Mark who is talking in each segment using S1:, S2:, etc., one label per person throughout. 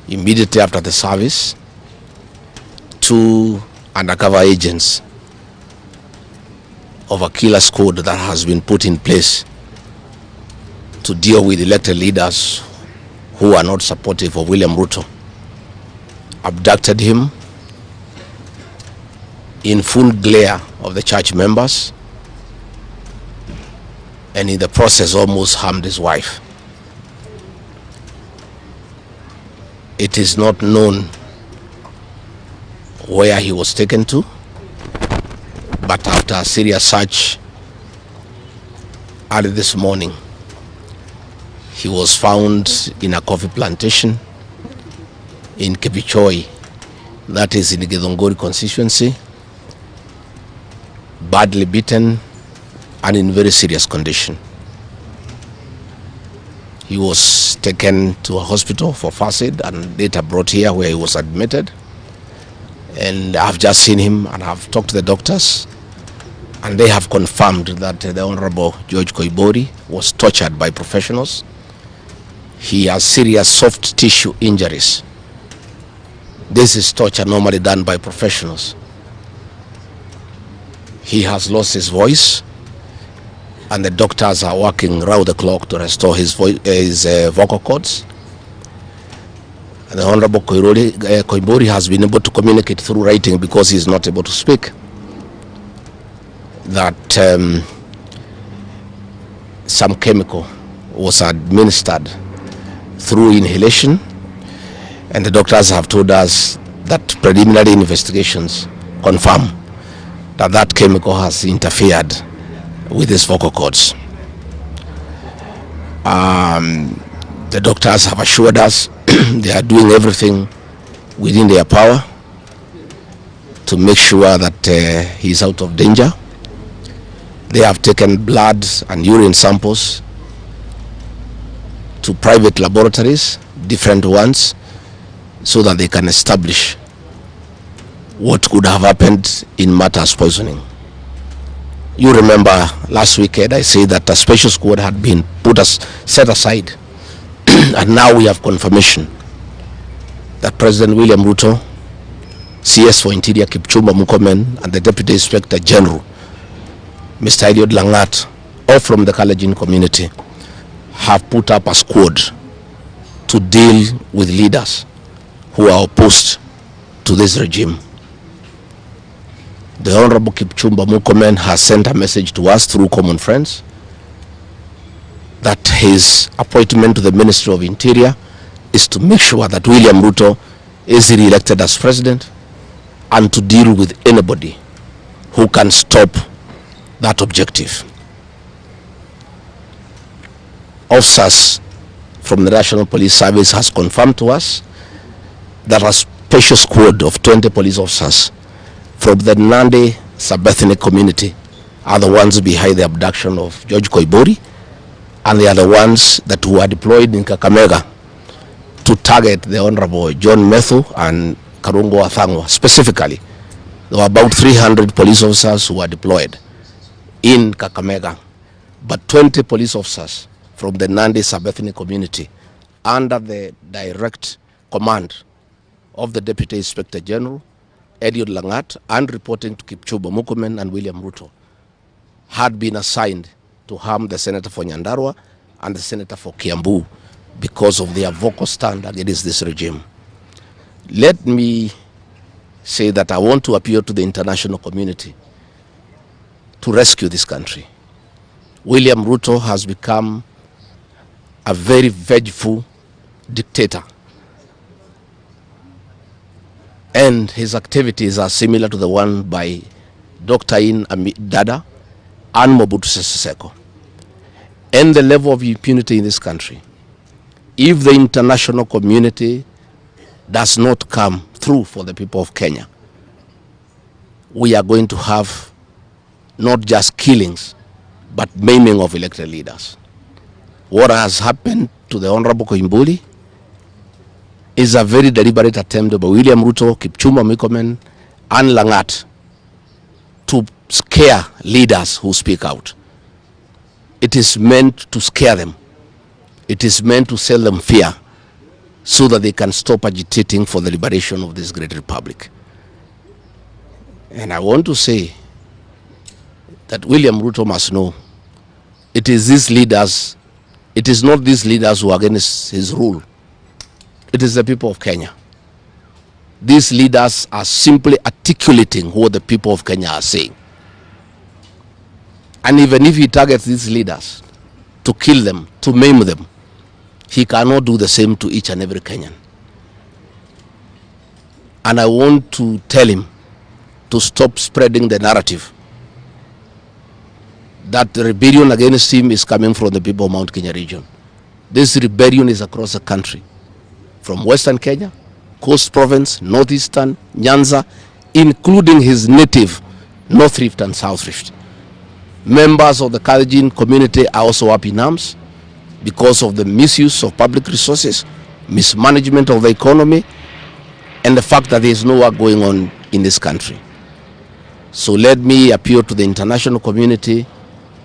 S1: immediately after the service, 2 undercover agents of a killer squad that has been put in place to deal with elected leaders who are not supportive of William Ruto, abducted him in full glare of the church members, and in the process almost harmed his wife. It is not known where he was taken to, but after a serious search early this morning, he was found in a coffee plantation in Kebichoi, that is in the Githongori constituency, badly beaten and in very serious condition. He was taken to a hospital for first aid and later brought here where he was admitted. And I've just seen him and I've talked to the doctors, and they have confirmed that the Honorable George Koimburi was tortured by professionals. He has serious soft tissue injuries. This is torture normally done by professionals. He has lost his voice, and the doctors are working round the clock to restore his vocal cords. And the Honorable Koimburi has been able to communicate through writing, because he is not able to speak, that some chemical was administered through inhalation, and the doctors have told us that preliminary investigations confirm that that chemical has interfered with his vocal cords. The doctors have assured us they are doing everything within their power to make sure that he is out of danger. They have taken blood and urine samples to private laboratories, different ones, so that they can establish what could have happened in matters poisoning. You remember last weekend I said that a special squad had been set aside, and now we have confirmation that President William Ruto, CS for Interior Kipchumba Murkomen, and the Deputy Inspector General, Mr. Eliud Langat, all from the Kalenjin community, have put up a squad to deal with leaders who are opposed to this regime. The Honorable Kipchumba Murkomen has sent a message to us through common friends that his appointment to the Ministry of Interior is to make sure that William Ruto is re-elected as president, and to deal with anybody who can stop that objective. Officers from the National Police Service has confirmed to us that a special squad of 20 police officers from the Nandi sub-ethnic community are the ones behind the abduction of George Koimburi, and they are the ones that were deployed in Kakamega to target the Honorable John Methu and Karungo Athangwa. Specifically, there were about 300 police officers who were deployed in Kakamega, but 20 police officers from the Nandi sub-ethnic community under the direct command of the Deputy Inspector General, Eliud Langat, and reporting to Kipchumba Murkomen and William Ruto, had been assigned to harm the Senator for Nyandarua and the Senator for Kiambu because of their vocal stand against this regime. Let me say that I want to appeal to the international community to rescue this country. William Ruto has become a very vengeful dictator, and his activities are similar to the one by Dr. Dada and Mobutu Sese Seko. And the level of impunity in this country, if the international community does not come through for the people of Kenya, we are going to have not just killings, but maiming of elected leaders. What has happened to the Honorable Koimburi is a very deliberate attempt by William Ruto, Kipchumba Murkomen, and Langat to scare leaders who speak out. It is meant to scare them. It is meant to sell them fear. so that they can stop agitating for the liberation of this great republic. And I want to say that William Ruto must know it is these leaders, it is not these leaders who are against his rule. It is the people of Kenya. These leaders are simply articulating what the people of Kenya are saying. And even if he targets these leaders to kill them, to maim them, he cannot do the same to each and every Kenyan. And I want to tell him to stop spreading the narrative that the rebellion against him is coming from the people of Mount Kenya region. This rebellion is across the country, from Western Kenya, Coast Province, Northeastern, Nyanza, including his native North Rift and South Rift. Members of the Kalenjin community are also up in arms because of the misuse of public resources, mismanagement of the economy, and the fact that there is no work going on in this country. So let me appeal to the international community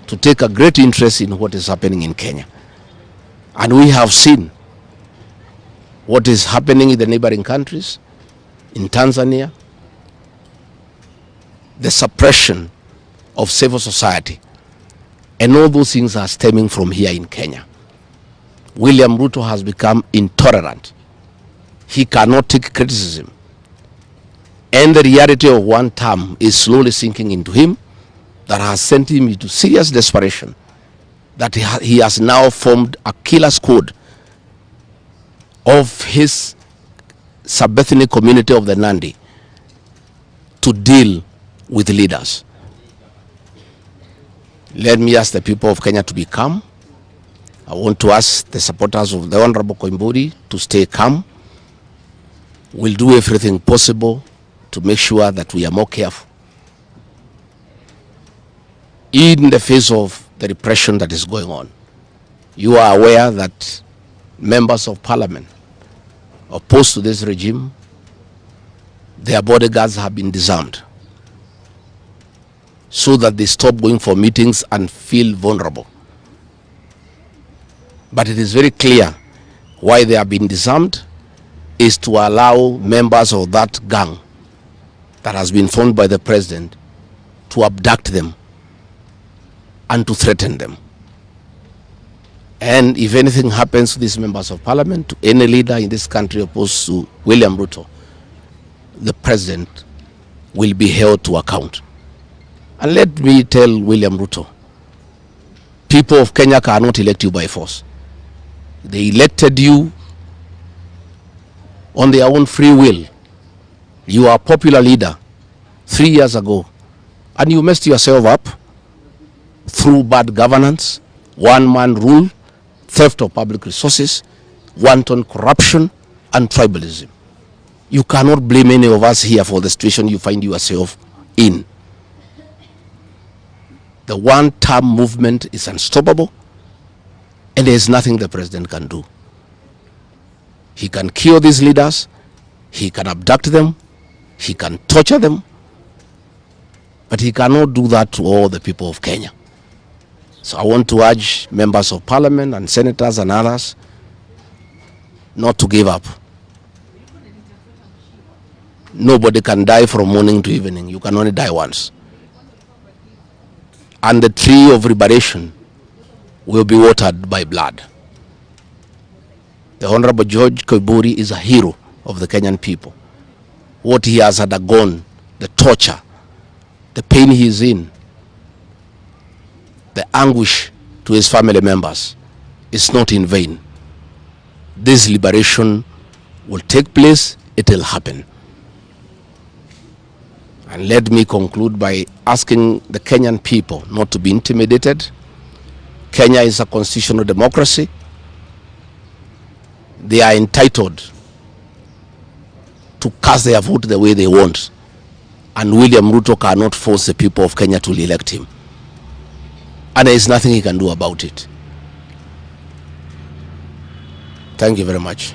S1: to take a great interest in what is happening in Kenya. And we have seen what is happening in the neighboring countries, in Tanzania, the suppression of civil society, and all those things are stemming from here in Kenya. William Ruto has become intolerant. He cannot take criticism. And the reality of one term is slowly sinking into him, that has sent him into serious desperation, that he has now formed a killer squad of his sub-ethnic community of the Nandi to deal with leaders. Let me ask the people of Kenya to be calm. I want to ask the supporters of the Honorable Koimburi to stay calm. We'll do everything possible to make sure that we are more careful in the face of the repression that is going on. You are aware that members of parliament opposed to this regime, their bodyguards have been disarmed so that they stop going for meetings and feel vulnerable. But it is very clear why they have been disarmed is to allow members of that gang that has been formed by the president to abduct them and to threaten them. And if anything happens to these members of parliament, to any leader in this country opposed to William Ruto, the president will be held to account. And let me tell William Ruto, people of Kenya cannot elect you by force. They elected you on their own free will. You are a popular leader 3 years ago, and you messed yourself up through bad governance, one-man rule, theft of public resources, wanton corruption, and tribalism. You cannot blame any of us here for the situation you find yourself in. The one-term movement is unstoppable, and there is nothing the president can do. He can kill these leaders, he can abduct them, he can torture them, but he cannot do that to all the people of Kenya. So I want to urge members of parliament and senators and others not to give up. Nobody can die from morning to evening. You can only die once. And the tree of liberation will be watered by blood. The Honorable George Koimburi is a hero of the Kenyan people. What he has undergone, the torture, the pain he is in, the anguish to his family members is not in vain. This liberation will take place, it will happen. And let me conclude by asking the Kenyan people not to be intimidated. Kenya is a constitutional democracy. They are entitled to cast their vote the way they want. And William Ruto cannot force the people of Kenya to elect him. And there is nothing he can do about it. Thank you very much.